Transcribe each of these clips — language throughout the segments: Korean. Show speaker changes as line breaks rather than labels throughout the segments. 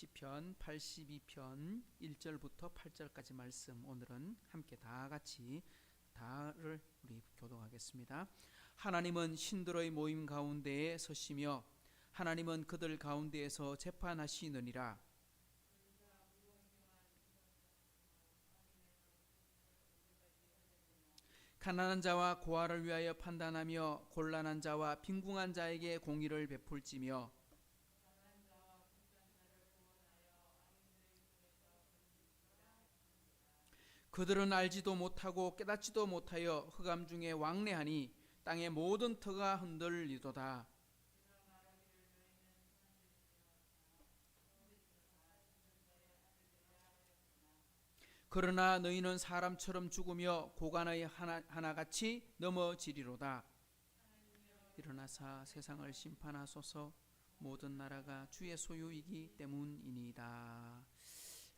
시편 82편 1절부터 8절까지 말씀, 오늘은 함께 다 같이 다를 우리 교독하겠습니다. 하나님은 신들의 모임 가운데에 서시며 하나님은 그들 가운데에서 재판하시느니라. 가난한 자와 고아를 위하여 판단하며 곤란한 자와 빈궁한 자에게 공의를 베풀지며 그들은 알지도 못하고 깨닫지도 못하여 흑암 중에 왕래하니 땅의 모든 터가 흔들리도다. 그러나 너희는 사람처럼 죽으며 고관의 하나같이 넘어지리로다. 일어나사 세상을 심판하소서. 모든 나라가 주의 소유이기 때문이니이다.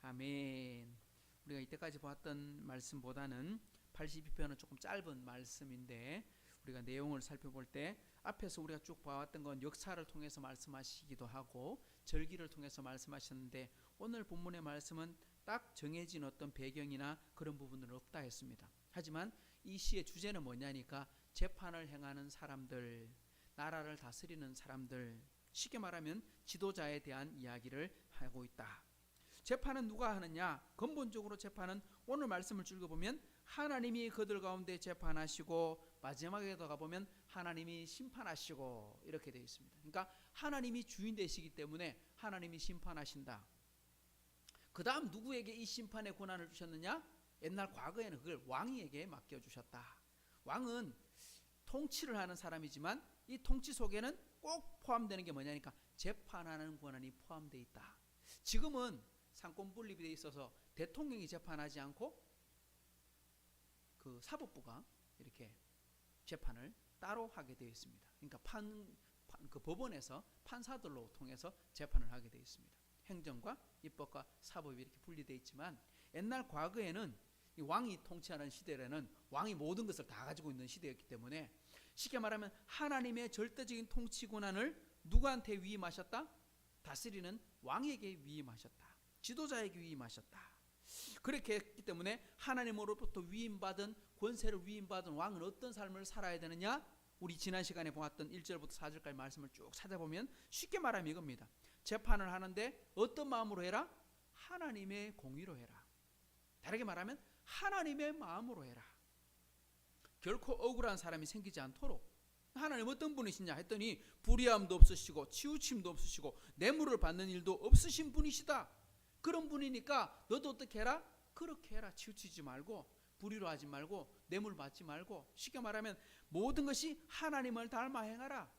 아멘. 우리가 이때까지 보았던 말씀보다는 82편은 조금 짧은 말씀인데, 우리가 내용을 살펴볼 때 앞에서 우리가 쭉 봐왔던 건 역사를 통해서 말씀하시기도 하고 절기를 통해서 말씀하셨는데, 오늘 본문의 말씀은 딱 정해진 어떤 배경이나 그런 부분은 없다 했습니다. 하지만 이 시의 주제는 뭐냐니까 재판을 행하는 사람들, 나라를 다스리는 사람들, 쉽게 말하면 지도자에 대한 이야기를 하고 있다. 재판은 누가 하느냐? 근본적으로 재판은 오늘 말씀을 읽어보면 하나님이 그들 가운데 재판하시고, 마지막에도 가보면 하나님이 심판하시고, 이렇게 되어 있습니다. 그러니까 하나님이 주인 되시기 때문에 하나님이 심판하신다. 그 다음 누구에게 이 심판의 권한을 주셨느냐? 옛날 과거에는 그걸 왕에게 맡겨주셨다. 왕은 통치를 하는 사람이지만 이 통치 속에는 꼭 포함되는 게 뭐냐니까 재판하는 권한이 포함되어 있다. 지금은 상권 분립이 되어 있어서 대통령이 재판하지 않고 그 사법부가 이렇게 재판을 따로 하게 되어 있습니다. 그러니까 그 법원에서 판사들로 통해서 재판을 하게 되어 있습니다. 행정과 입법과 사법이 이렇게 분리되어 있지만, 옛날 과거에는 이 왕이 통치하는 시대에는 왕이 모든 것을 다 가지고 있는 시대였기 때문에, 쉽게 말하면 하나님의 절대적인 통치 권한을 누구한테 위임하셨다? 다스리는 왕에게 위임하셨다. 지도자에게 위임하셨다. 그렇게 했기 때문에 하나님으로부터 위임받은, 권세를 위임받은 왕은 어떤 삶을 살아야 되느냐? 우리 지난 시간에 보았던 1절부터 4절까지 말씀을 쭉 찾아보면 쉽게 말하면 이겁니다. 재판을 하는데 어떤 마음으로 해라? 하나님의 공의로 해라. 다르게 말하면 하나님의 마음으로 해라. 결코 억울한 사람이 생기지 않도록. 하나님 어떤 분이시냐 했더니 불의함도 없으시고 치우침도 없으시고 뇌물을 받는 일도 없으신 분이시다. 그런 분이니까 너도 어떻게 해라? 그렇게 해라. 치우치지 말고, 불의로 하지 말고, 뇌물 받지 말고, 쉽게 말하면 모든 것이 하나님을 닮아 행하라.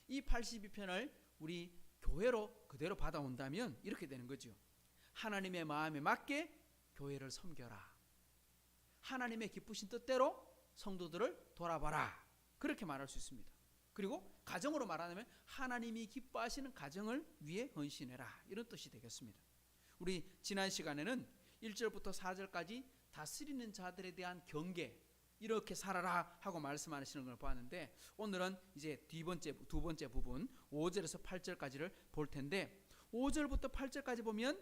이 82편을 우리 교회로 그대로 받아온다면 이렇게 되는 거죠. 하나님의 마음에 맞게 교회를 섬겨라. 하나님의 기쁘신 뜻대로 성도들을 돌아봐라. 그렇게 말할 수 있습니다. 그리고 가정으로 말하면 하나님이 기뻐하시는 가정을 위해 헌신해라. 이런 뜻이 되겠습니다. 우리 지난 시간에는 1절부터 4절까지 다스리는 자들에 대한 경계, 이렇게 살아라 하고 말씀하시는 걸 보았는데, 오늘은 이제 두 번째 부분 5절에서 8절까지를 볼 텐데, 5절부터 8절까지 보면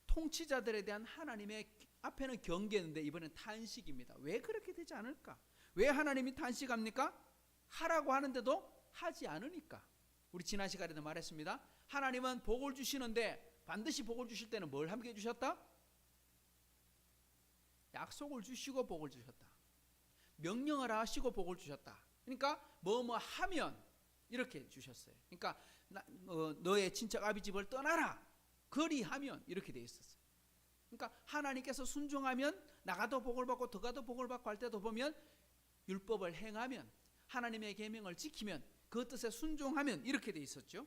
통치자들에 대한 하나님의, 앞에는 경계인데 이번엔 탄식입니다. 왜 그렇게 되지 않을까? 왜 하나님이 탄식합니까? 하라고 하는데도 하지 않으니까. 우리 지난 시간에도 말했습니다. 하나님은 복을 주시는데 반드시 복을 주실 때는 뭘 함께 주셨다? 약속을 주시고 복을 주셨다. 명령을 하시고 복을 주셨다. 그러니까 뭐뭐 하면 이렇게 주셨어요. 그러니까 너의 친척 아비 집을 떠나라, 그리하면, 이렇게 돼 있었어요. 그러니까 하나님께서 순종하면 나가도 복을 받고 더가도 복을 받고 할 때도 보면, 율법을 행하면, 하나님의 계명을 지키면, 그 뜻에 순종하면, 이렇게 돼 있었죠.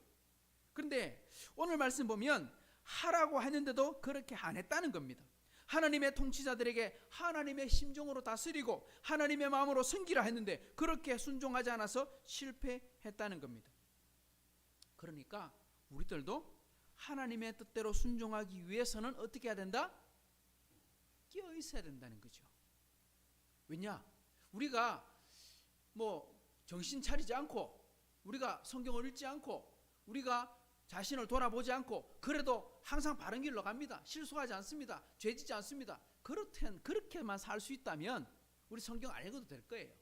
그런데 오늘 말씀 보면 하라고 했는데도 그렇게 안 했다는 겁니다. 하나님의 통치자들에게 하나님의 심정으로 다스리고 하나님의 마음으로 섬기라 했는데 그렇게 순종하지 않아서 실패했다는 겁니다. 그러니까 우리들도 하나님의 뜻대로 순종하기 위해서는 어떻게 해야 된다? 끼어 있어야 된다는 거죠. 왜냐? 우리가 정신 차리지 않고, 우리가 성경을 읽지 않고, 우리가 자신을 돌아보지 않고 그래도 항상 바른 길로 갑니다. 실수하지 않습니다. 죄짓지 않습니다. 그렇게만 살 수 있다면 우리 성경 안 읽어도 될 거예요.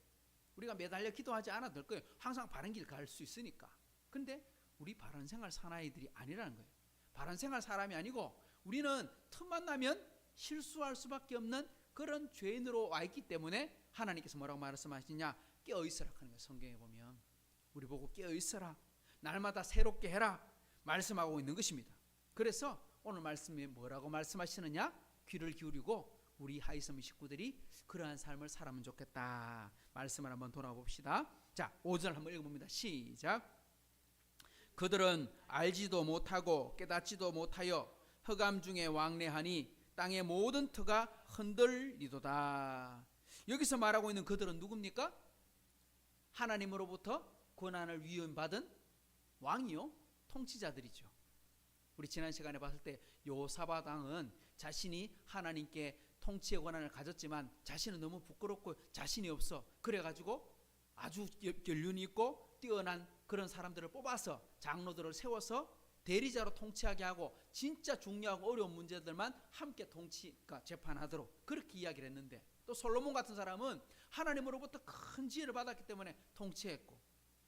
우리가 매달려 기도하지 않아도 될 거예요. 항상 바른 길 갈 수 있으니까. 근데 우리 바른 생활 사나이들이 아니라는 거예요. 바른 생활 사람이 아니고 우리는 틈만 나면 실수할 수밖에 없는 그런 죄인으로 와 있기 때문에 하나님께서 뭐라고 말씀하시냐? 깨어 있으라 하는 거예요. 성경에 보면 우리 보고 깨어 있으라, 날마다 새롭게 해라 말씀하고 있는 것입니다. 그래서 오늘 말씀에 뭐라고 말씀하시느냐? 귀를 기울이고 우리 하이섬 식구들이 그러한 삶을 살면 좋겠다. 말씀을 한번 돌아봅시다. 자, 5절 한번 읽어봅니다. 시작. 그들은 알지도 못하고 깨닫지도 못하여 흑암 중에 왕래하니 땅의 모든 터가 흔들리도다. 여기서 말하고 있는 그들은 누굽니까? 하나님으로부터 권한을 위임받은 왕이요, 통치자들이죠. 우리 지난 시간에 봤을 때 요사밧 왕은 자신이 하나님께 통치의 권한을 가졌지만 자신은 너무 부끄럽고 자신이 없어. 그래가지고 아주 연륜이 있고 뛰어난 그런 사람들을 뽑아서 장로들을 세워서 대리자로 통치하게 하고 진짜 중요하고 어려운 문제들만 함께 통치가 재판하도록 그렇게 이야기를 했는데, 또 솔로몬 같은 사람은 하나님으로부터 큰 지혜를 받았기 때문에 통치했고,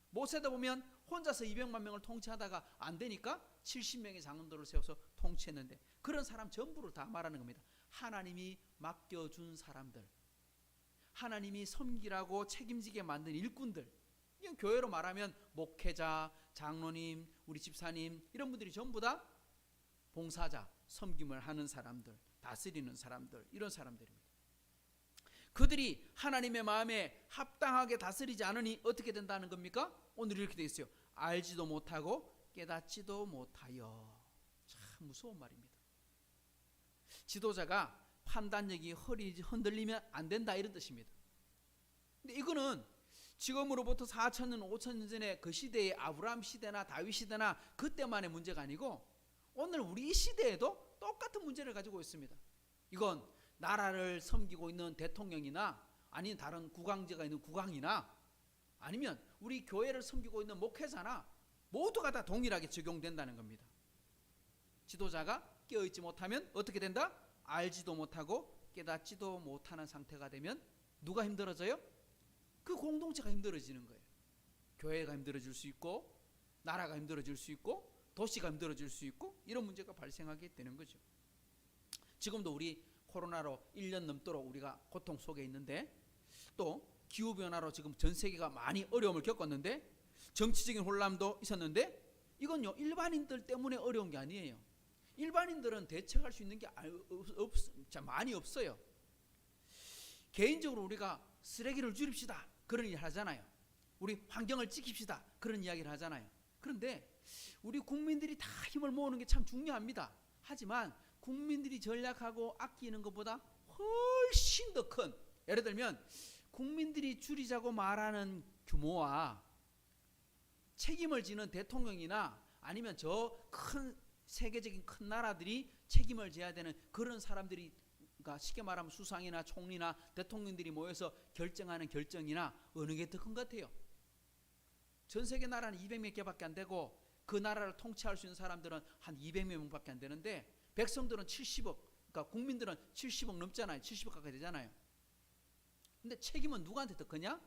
모세도 보면 혼자서 200만 명을 통치하다가 안 되니까 70명의 장로들을 세워서 통치했는데, 그런 사람 전부를 다 말하는 겁니다. 하나님이 맡겨준 사람들, 하나님이 섬기라고 책임지게 만든 일꾼들, 이건 교회로 말하면 목회자, 장로님, 우리 집사님 이런 분들이 전부 다 봉사자, 섬김을 하는 사람들, 다스리는 사람들, 이런 사람들입니다. 그들이 하나님의 마음에 합당하게 다스리지 않으니 어떻게 된다는 겁니까? 오늘 이렇게 되어 있어요. 알지도 못하고 깨닫지도 못하여. 참 무서운 말입니다. 지도자가 판단력이 흔들리면 안 된다, 이런 뜻입니다. 근데 이거는 지금으로부터 4,000년, 5,000년 전에 그 시대의 아브라함 시대나 다윗 시대나 그때만의 문제가 아니고 오늘 우리 이 시대에도 똑같은 문제를 가지고 있습니다. 이건 나라를 섬기고 있는 대통령이나 아니면 다른 국왕제가 있는 국왕이나 아니면 우리 교회를 섬기고 있는 목회자나 모두가 다 동일하게 적용된다는 겁니다. 지도자가 깨어있지 못하면 어떻게 된다? 알지도 못하고 깨닫지도 못하는 상태가 되면 누가 힘들어져요? 그 공동체가 힘들어지는 거예요. 교회가 힘들어질 수 있고, 나라가 힘들어질 수 있고, 도시가 힘들어질 수 있고, 이런 문제가 발생하게 되는 거죠. 지금도 우리 코로나로 1년 넘도록 우리가 고통 속에 있는데, 또 기후변화로 지금 전 세계가 많이 어려움을 겪었는데, 정치적인 혼란도 있었는데, 이건요 일반인들 때문에 어려운 게 아니에요. 일반인들은 대책할 수 있는 게 많이 없어요. 개인적으로 우리가 쓰레기를 줄입시다, 그런 일 하잖아요. 우리 환경을 지킵시다, 그런 이야기를 하잖아요. 그런데 우리 국민들이 다 힘을 모으는 게 참 중요합니다. 하지만 국민들이 전략하고 아끼는 것보다 훨씬 더 큰, 예를 들면 국민들이 줄이자고 말하는 규모와 책임을 지는 대통령이나 아니면 저 큰 세계적인 큰 나라들이 책임을 져야 되는 그런 사람들이, 그러니까 쉽게 말하면 수상이나 총리나 대통령들이 모여서 결정하는 결정이나 어느 게 더 큰 것 같아요? 전 세계 나라는 200몇 개밖에 안 되고 그 나라를 통치할 수 있는 사람들은 한 200몇 명밖에 안 되는데 백성들은 70억, 그러니까 국민들은 70억 넘잖아요. 70억 가까이 되잖아요. 근데 책임은 누구한테 더 크냐?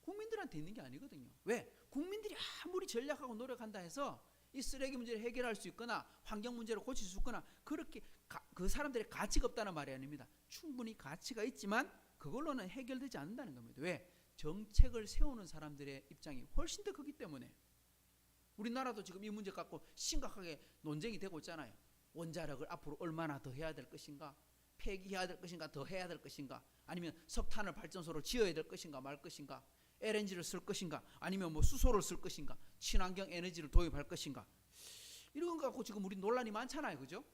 국민들한테 있는 게 아니거든요. 왜? 국민들이 아무리 전략하고 노력한다 해서 이 쓰레기 문제를 해결할 수 있거나 환경 문제를 고칠 수 있거나 그렇게 그 사람들의 가치가 없다는 말이 아닙니다. 충분히 가치가 있지만 그걸로는 해결되지 않는다는 겁니다. 왜? 정책을 세우는 사람들의 입장이 훨씬 더 크기 때문에. 우리나라도 지금 이 문제 갖고 심각하게 논쟁이 되고 있잖아요. 원자력을 앞으로 얼마나 더 해야 될 것인가, 폐기해야 될 것인가, 더 해야 될 것인가, 아니면 석탄을 발전소를 지어야 될 것인가 말 것인가, LNG를 쓸 것인가, 아니면 뭐 수소를 쓸 것인가, 친환경 에너지를 도입할 것인가, 이런 거 갖고 지금 우리 논란이 많잖아요. 그죠?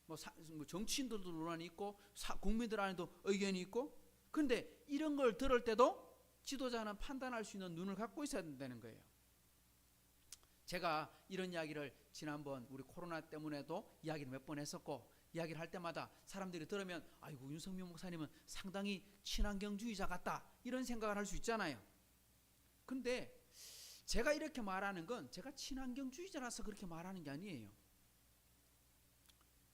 뭐 정치인들도 논란이 있고 국민들 안에도 의견이 있고. 그런데 이런 걸 들을 때도 지도자는 판단할 수 있는 눈을 갖고 있어야 된다는 거예요. 제가 이런 이야기를 지난번 우리 코로나 때문에도 이야기를 몇 번 했었고, 이야기를 할 때마다 사람들이 들으면 아이고 윤석명 목사님은 상당히 친환경주의자 같다, 이런 생각을 할 수 있잖아요. 근데 제가 이렇게 말하는 건 제가 친환경주의자라서 그렇게 말하는 게 아니에요.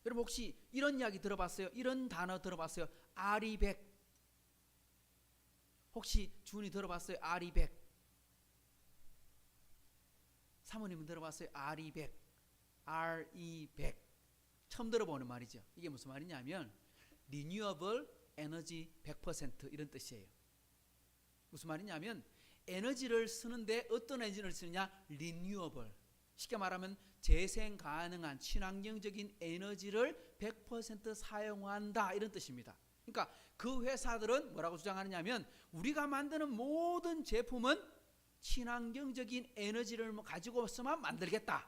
여러분 혹시 이런 이야기 들어봤어요? 이런 단어 들어봤어요? RE100. 혹시 준이 들어봤어요? RE100. 사모님은 들어봤어요? RE100. RE100. 처음 들어보는 말이죠. 이게 무슨 말이냐면 Renewable Energy 100% 이런 뜻이에요. 무슨 말이냐면 에너지를 쓰는데 어떤 에너지를 쓰느냐? Renewable. 쉽게 말하면 재생 가능한 친환경적인 에너지를 100% 사용한다 이런 뜻입니다. 그러니까 그 회사들은 뭐라고 주장하느냐면 우리가 만드는 모든 제품은 친환경적인 에너지를 가지고서만 만들겠다.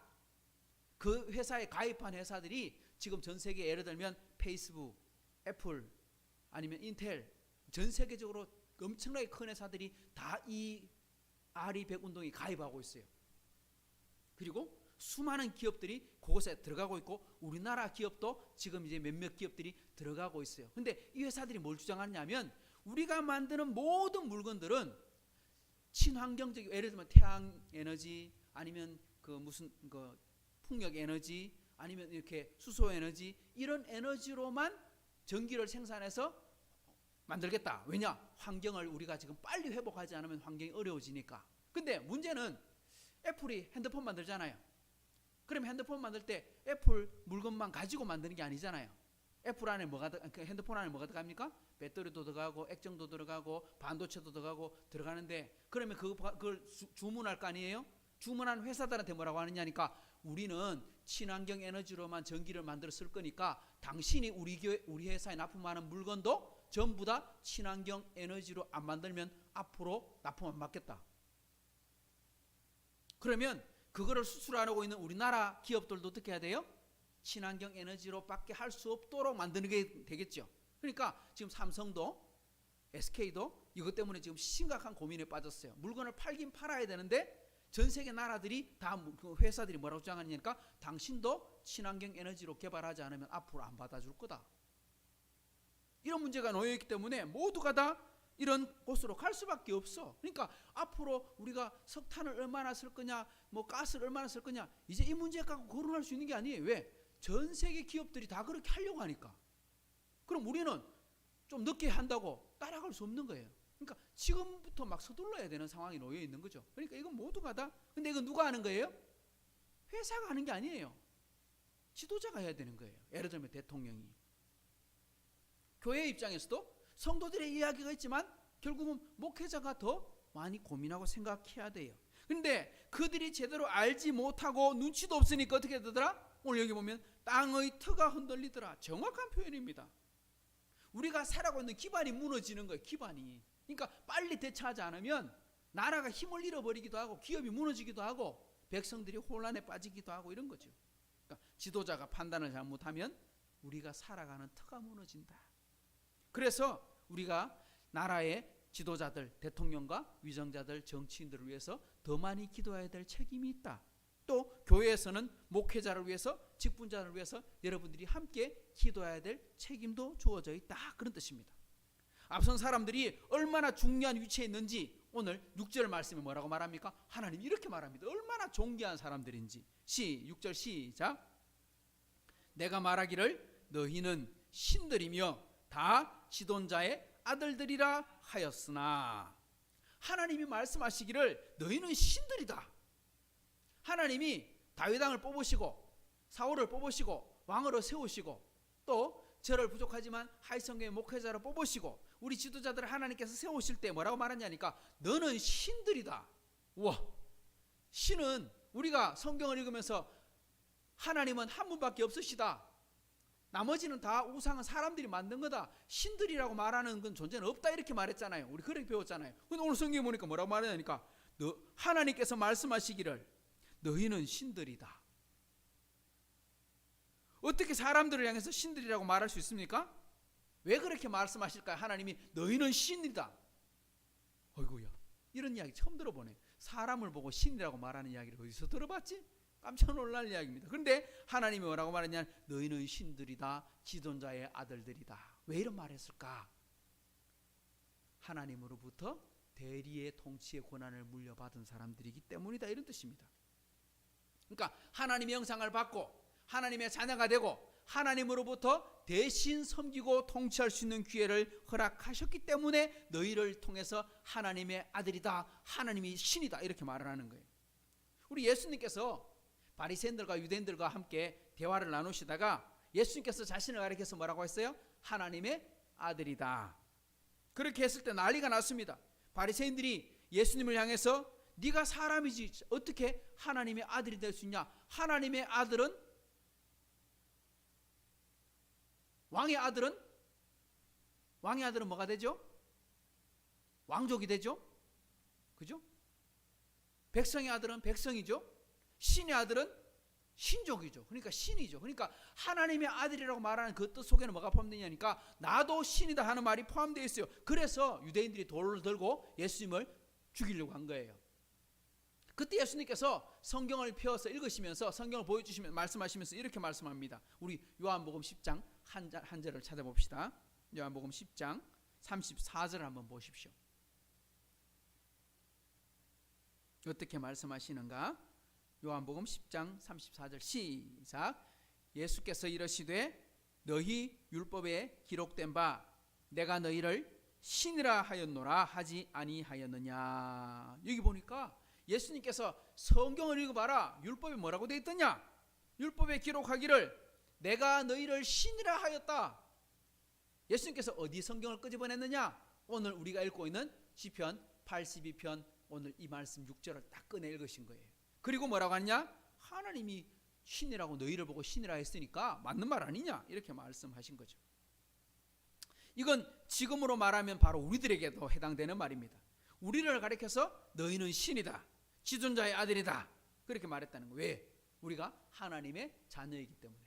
그 회사에 가입한 회사들이 지금 전 세계 예를 들면 페이스북, 애플 아니면 인텔 전 세계적으로 엄청나게 큰 회사들이 다 이 RE100 운동에 가입하고 있어요. 그리고 수많은 기업들이 그곳에 들어가고 있고 우리나라 기업도 지금 이제 몇몇 기업들이 들어가고 있어요. 근데 이 회사들이 뭘 주장하냐면 우리가 만드는 모든 물건들은 친환경적인 예를 들면 태양 에너지 아니면 그 무슨 그 풍력 에너지 아니면 이렇게 수소 에너지 이런 에너지로만 전기를 생산해서 만들겠다. 왜냐? 환경을 우리가 지금 빨리 회복하지 않으면 환경이 어려워지니까. 근데 문제는 애플이 핸드폰 만들잖아요. 그럼 핸드폰 만들 때 애플 물건만 가지고 만드는 게 아니잖아요. 애플 안에 핸드폰 안에 뭐가 들어갑니까? 배터리도 들어가고 액정도 들어가고 반도체도 들어가는데 그러면 그걸 주문할 거 아니에요? 주문한 회사들한테 뭐라고 하느냐니까 우리는 친환경 에너지로만 전기를 만들어 쓸 거니까 당신이 우리 회사에 납품하는 물건도 전부 다 친환경 에너지로 안 만들면 앞으로 납품 안 받겠다. 그러면 그거를 수출하고 있는 우리나라 기업들도 어떻게 해야 돼요? 친환경 에너지로 밖에 할 수 없도록 만드는 게 되겠죠. 그러니까 지금 삼성도 SK도 이것 때문에 지금 심각한 고민에 빠졌어요. 물건을 팔긴 팔아야 되는데 전 세계 나라들이 다 그 회사들이 뭐라고 주장하니까 당신도 친환경 에너지로 개발하지 않으면 앞으로 안 받아줄 거다. 이런 문제가 놓여있기 때문에 모두가 다 이런 곳으로 갈 수밖에 없어. 그러니까 앞으로 우리가 석탄을 얼마나 쓸 거냐 뭐 가스를 얼마나 쓸 거냐 이제 이 문제 갖고 거론할 수 있는 게 아니에요. 왜? 전 세계 기업들이 다 그렇게 하려고 하니까. 그럼 우리는 좀 늦게 한다고 따라갈 수 없는 거예요. 그러니까 지금부터 막 서둘러야 되는 상황이 놓여 있는 거죠. 그러니까 이건 모두가 다. 근데 이건 누가 하는 거예요? 회사가 하는 게 아니에요. 지도자가 해야 되는 거예요. 예를 들면 대통령이. 교회 입장에서도 성도들의 이야기가 있지만 결국은 목회자가 더 많이 고민하고 생각해야 돼요. 그런데 그들이 제대로 알지 못하고 눈치도 없으니까 어떻게 되더라? 오늘 여기 보면 땅의 터가 흔들리더라. 정확한 표현입니다. 우리가 살아가고 있는 기반이 무너지는 거예요. 기반이. 그러니까 빨리 대처하지 않으면 나라가 힘을 잃어버리기도 하고 기업이 무너지기도 하고 백성들이 혼란에 빠지기도 하고 이런 거죠. 그러니까 지도자가 판단을 잘못하면 우리가 살아가는 터가 무너진다. 그래서 우리가 나라의 지도자들, 대통령과 위정자들, 정치인들을 위해서 더 많이 기도해야 될 책임이 있다. 또 교회에서는 목회자를 위해서, 직분자를 위해서 여러분들이 함께 기도해야 될 책임도 주어져 있다. 그런 뜻입니다. 앞선 사람들이 얼마나 중요한 위치에 있는지 오늘 6절 말씀에 뭐라고 말합니까? 하나님이 이렇게 말합니다. 얼마나 존귀한 사람들인지. 6절 시작. 내가 말하기를 너희는 신들이며 다 지존자의 아들들이라 하였으나 하나님이 말씀하시기를 너희는 신들이다. 하나님이 다윗 왕을 뽑으시고 사울을 뽑으시고 왕으로 세우시고 또 저를 부족하지만 하이성교회 목회자로 뽑으시고 우리 지도자들을 하나님께서 세우실 때 뭐라고 말하냐니까 너는 신들이다. 우와, 신은 우리가 성경을 읽으면서 하나님은 한 분밖에 없으시다. 나머지는 다 우상은 사람들이 만든 거다. 신들이라고 말하는 건 존재는 없다 이렇게 말했잖아요. 우리 그렇게 배웠잖아요. 근데 오늘 성경에 보니까 뭐라고 말하냐니까 하나님께서 말씀하시기를 너희는 신들이다. 어떻게 사람들을 향해서 신들이라고 말할 수 있습니까? 왜 그렇게 말씀하실까요? 하나님이 너희는 신이다. 어이구야, 이런 이야기 처음 들어보네. 사람을 보고 신이라고 말하는 이야기를 어디서 들어봤지? 깜짝 놀랄 이야기입니다. 그런데 하나님이 뭐라고 말하냐? 너희는 신들이다. 지존자의 아들들이다. 왜 이런 말을 했을까? 하나님으로부터 대리의 통치의 권한을 물려받은 사람들이기 때문이다, 이런 뜻입니다. 그러니까 하나님의 형상을 받고 하나님의 자녀가 되고 하나님으로부터 대신 섬기고 통치할 수 있는 기회를 허락하셨기 때문에 너희를 통해서 하나님의 아들이다, 하나님이 신이다, 이렇게 말을 하는 거예요. 우리 예수님께서 바리새인들과 유대인들과 함께 대화를 나누시다가 예수님께서 자신을 가리켜서 뭐라고 했어요? 하나님의 아들이다. 그렇게 했을 때 난리가 났습니다. 바리새인들이 예수님을 향해서 네가 사람이지 어떻게 하나님의 아들이 될 수 있냐? 하나님의 아들은, 왕의 아들은 뭐가 되죠? 왕족이 되죠? 그죠? 백성의 아들은 백성이죠. 신의 아들은 신족이죠. 그러니까 신이죠. 그러니까 하나님의 아들이라고 말하는 그 뜻 속에는 뭐가 포함되냐니까 나도 신이다 하는 말이 포함되어 있어요. 그래서 유대인들이 돌을 들고 예수님을 죽이려고 한 거예요. 그때 예수님께서 성경을 펴서 읽으시면서 성경을 보여주시면서 말씀하시면서 이렇게 말씀합니다. 우리 요한복음 10장 한 절을 찾아봅시다. 요한복음 10장 34절을 한번 보십시오. 어떻게 말씀하시는가? 요한복음 10장 34절 시작. 예수께서 이르시되 너희 율법에 기록된 바 내가 너희를 신이라 하였노라 하지 아니하였느냐. 여기 보니까 예수님께서 성경을 읽어봐라. 율법에 뭐라고 되어 있더냐? 율법에 기록하기를 내가 너희를 신이라 하였다. 예수님께서 어디 성경을 끄집어냈느냐? 오늘 우리가 읽고 있는 시편 82편 오늘 이 말씀 6절을 딱 꺼내 읽으신 거예요. 그리고 뭐라고 하냐? 하나님이 신이라고 너희를 보고 신이라 했으니까 맞는 말 아니냐? 이렇게 말씀하신 거죠. 이건 지금으로 말하면 바로 우리들에게도 해당되는 말입니다. 우리를 가리켜서 너희는 신이다, 지존자의 아들이다, 그렇게 말했다는 거예요. 왜? 우리가 하나님의 자녀이기 때문에.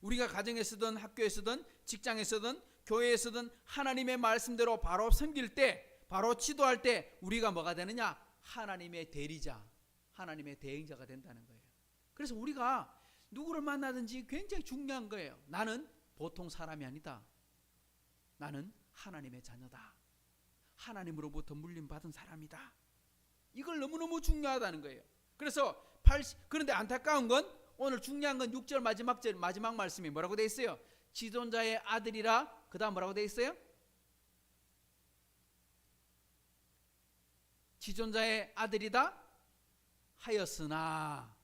우리가 가정에서든 학교에서든 직장에서든 교회에서든 하나님의 말씀대로 바로 섬길 때, 바로 지도할 때 우리가 뭐가 되느냐? 하나님의 대리자, 하나님의 대행자가 된다는 거예요. 그래서 우리가 누구를 만나든지 굉장히 중요한 거예요. 나는 보통 사람이 아니다. 나는 하나님의 자녀다. 하나님으로부터 물림받은 사람이다. 이걸 너무너무 중요하다는 거예요. 그래서 그런데 안타까운 건 오늘 중요한 건 6절 마지막 말씀이 뭐라고 되어 있어요? 지존자의 아들이라, 그 다음 뭐라고 되어 있어요? 지존자의 아들이다 하였으나.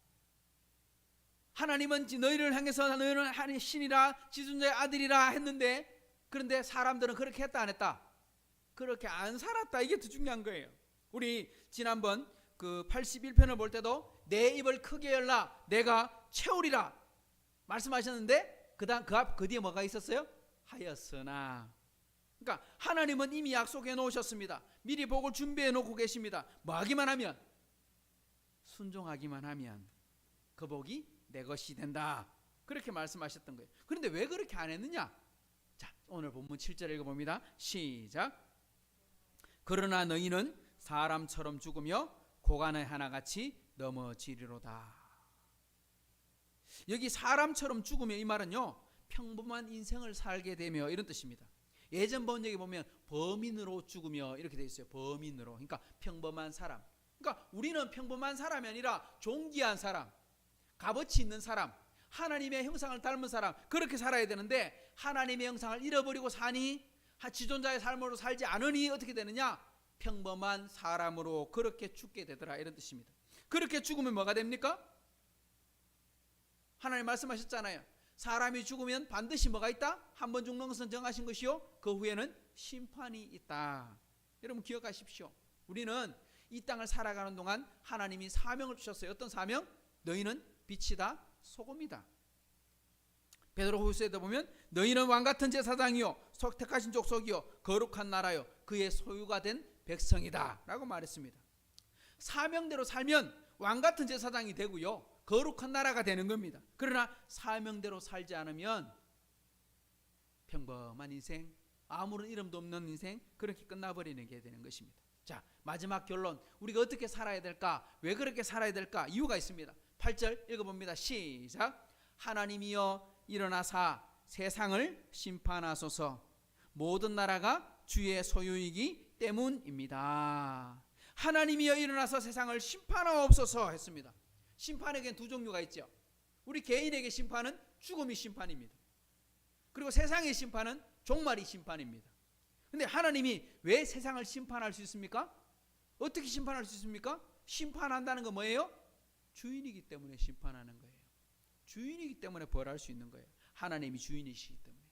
하나님은 너희를 향해서 너희는 신이라 지존자의 아들이라 했는데, 그런데 사람들은 그렇게 했다 안 했다? 그렇게 안 살았다. 이게 더 중요한 거예요. 우리 지난번 그 81편을 볼 때도 내 입을 크게 열라 내가 채우리라 말씀하셨는데 그 뒤에 뭐가 있었어요? 하였으나. 그러니까 하나님은 이미 약속해 놓으셨습니다. 미리 복을 준비해 놓고 계십니다. 뭐 하기만 하면, 순종하기만 하면 그 복이 내 것이 된다. 그렇게 말씀하셨던 거예요. 그런데 왜 그렇게 안 했느냐? 자, 오늘 본문 7절 읽어봅니다. 시작. 그러나 너희는 사람처럼 죽으며 고관의 하나같이 넘어지리로다. 여기 사람처럼 죽으며 이 말은요, 평범한 인생을 살게 되며 이런 뜻입니다. 예전 번역에 보면 범인으로 죽으며 이렇게 되어 있어요. 범인으로. 그러니까 평범한 사람. 그러니까 우리는 평범한 사람이 아니라 존귀한 사람, 값어치 있는 사람, 하나님의 형상을 닮은 사람, 그렇게 살아야 되는데 하나님의 형상을 잃어버리고 사니, 지존자의 삶으로 살지 않으니 어떻게 되느냐? 평범한 사람으로 그렇게 죽게 되더라, 이런 뜻입니다. 그렇게 죽으면 뭐가 됩니까? 하나님 말씀하셨잖아요. 사람이 죽으면 반드시 뭐가 있다? 한 번 죽는 것은 정하신 것이요 그 후에는 심판이 있다. 여러분 기억하십시오. 우리는 이 땅을 살아가는 동안 하나님이 사명을 주셨어요. 어떤 사명? 너희는 빛이다, 소금이다. 베드로후서에도 보면 너희는 왕같은 제사장이요 택하신 족속이요 거룩한 나라요 그의 소유가 된 백성이다 라고 말했습니다. 사명대로 살면 왕같은 제사장이 되고요 거룩한 나라가 되는 겁니다. 그러나 사명대로 살지 않으면 평범한 인생, 아무런 이름도 없는 인생, 그렇게 끝나버리는 게 되는 것입니다. 자, 마지막 결론, 우리가 어떻게 살아야 될까? 왜 그렇게 살아야 될까? 이유가 있습니다. 8절 읽어봅니다. 시작. 하나님이여 일어나사 세상을 심판하소서. 모든 나라가 주의 소유이기 때문입니다. 하나님이여 일어나서 세상을 심판하옵소서 했습니다. 심판에겐 두 종류가 있죠. 우리 개인에게 심판은 죽음이 심판입니다. 그리고 세상의 심판은 종말이 심판입니다. 근데 하나님이 왜 세상을 심판할 수 있습니까? 어떻게 심판할 수 있습니까? 심판한다는 건 뭐예요? 주인이기 때문에 심판하는 거예요. 주인이기 때문에 벌할 수 있는 거예요. 하나님이 주인이시기 때문에.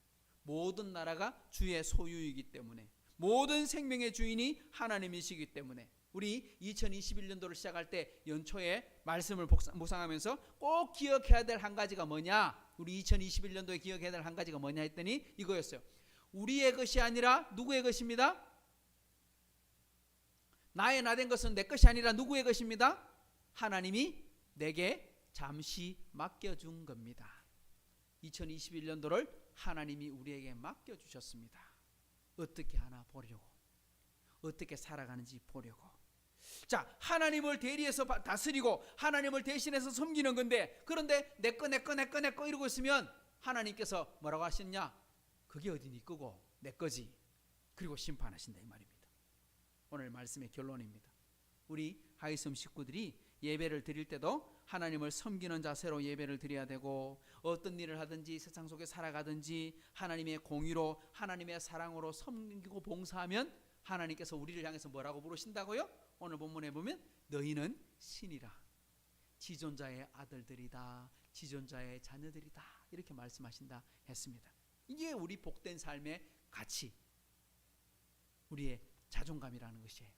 모든 나라가 주의 소유이기 때문에, 모든 생명의 주인이 하나님이시기 때문에, 우리 2021년도를 시작할 때 연초에 말씀을 묵상하면서 꼭 기억해야 될 한 가지가 뭐냐, 우리 2021년도에 기억해야 될 한 가지가 뭐냐 했더니 이거였어요. 우리의 것이 아니라 누구의 것입니다? 나의 나된 것은 내 것이 아니라 누구의 것입니다? 하나님이 내게 잠시 맡겨준 겁니다. 2021년도를 하나님이 우리에게 맡겨주셨습니다. 어떻게 하나 보려고, 어떻게 살아가는지 보려고. 자, 하나님을 대리해서 다스리고 하나님을 대신해서 섬기는 건데, 그런데 내 거 이러고 있으면 하나님께서 뭐라고 하셨냐? 그게 어디 네 거고 내 거지. 그리고 심판하신다 이 말입니다. 오늘 말씀의 결론입니다. 우리 하이섬 식구들이 예배를 드릴 때도 하나님을 섬기는 자세로 예배를 드려야 되고, 어떤 일을 하든지 세상 속에 살아가든지 하나님의 공의로, 하나님의 사랑으로 섬기고 봉사하면 하나님께서 우리를 향해서 뭐라고 부르신다고요? 오늘 본문에 보면 너희는 신이라, 지존자의 아들들이다, 지존자의 자녀들이다, 이렇게 말씀하신다 했습니다. 이게 우리 복된 삶의 가치, 우리의 자존감이라는 것이에요.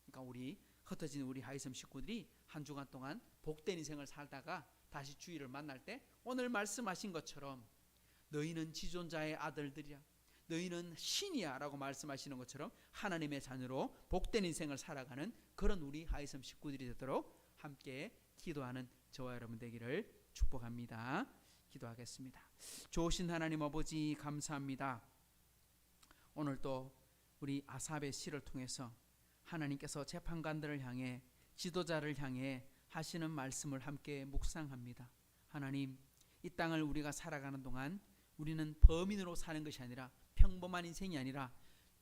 그러니까 우리 흩어진 우리 하이섬 식구들이 한 주간 동안 복된 인생을 살다가 다시 주일을 만날 때 오늘 말씀하신 것처럼 너희는 지존자의 아들들이야, 너희는 신이야 라고 말씀하시는 것처럼 하나님의 자녀로 복된 인생을 살아가는 그런 우리 하이섬 식구들이 되도록 함께 기도하는 저와 여러분 되기를 축복합니다. 기도하겠습니다. 좋으신 하나님 아버지 감사합니다. 오늘 또 우리 아삽의 시를 통해서 하나님께서 재판관들을 향해, 지도자를 향해 하시는 말씀을 함께 묵상합니다. 하나님, 이 땅을 우리가 살아가는 동안 우리는 범인으로 사는 것이 아니라, 평범한 인생이 아니라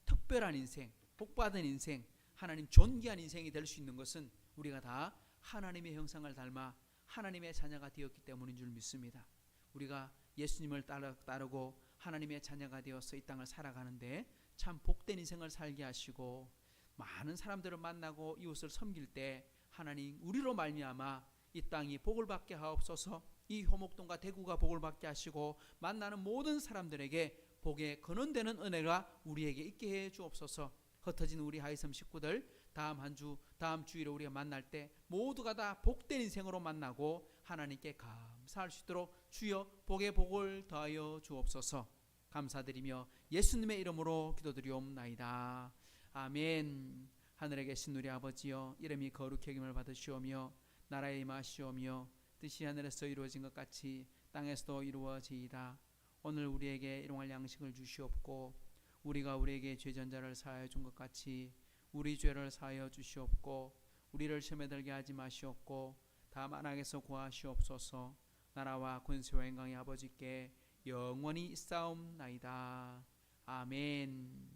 특별한 인생, 복받은 인생, 하나님 존귀한 인생이 될 수 있는 것은 우리가 다 하나님의 형상을 닮아 하나님의 자녀가 되었기 때문인 줄 믿습니다. 우리가 예수님을 따르고 하나님의 자녀가 되어서 이 땅을 살아가는데 참 복된 인생을 살게 하시고, 많은 사람들을 만나고 이웃을 섬길 때 하나님 우리로 말미암아 이 땅이 복을 받게 하옵소서. 이 효목동과 대구가 복을 받게 하시고 만나는 모든 사람들에게 복의 근원되는 은혜가 우리에게 있게 해 주옵소서. 흩어진 우리 하이섬 식구들 다음 주일에 우리가 만날 때 모두가 다 복된 인생으로 만나고 하나님께 감사할 수 있도록 주여 복의 복을 더하여 주옵소서. 감사드리며 예수님의 이름으로 기도드리옵나이다. 아멘. 하늘에 계신 우리 아버지여, 이름이 거룩히 여김을 받으시오며 나라에 임하시오며 뜻이 하늘에서 이루어진 것 같이 땅에서도 이루어지이다. 오늘 우리에게 일용할 양식을 주시옵고, 우리가 우리에게 죄전자를 사하여 준 것 같이 우리 죄를 사하여 주시옵고, 우리를 시험에 들게 하지 마시옵고 다만 악에서 구하시옵소서. 나라와 권세와 영광이 아버지께 영원히 있사옵나이다. 아멘.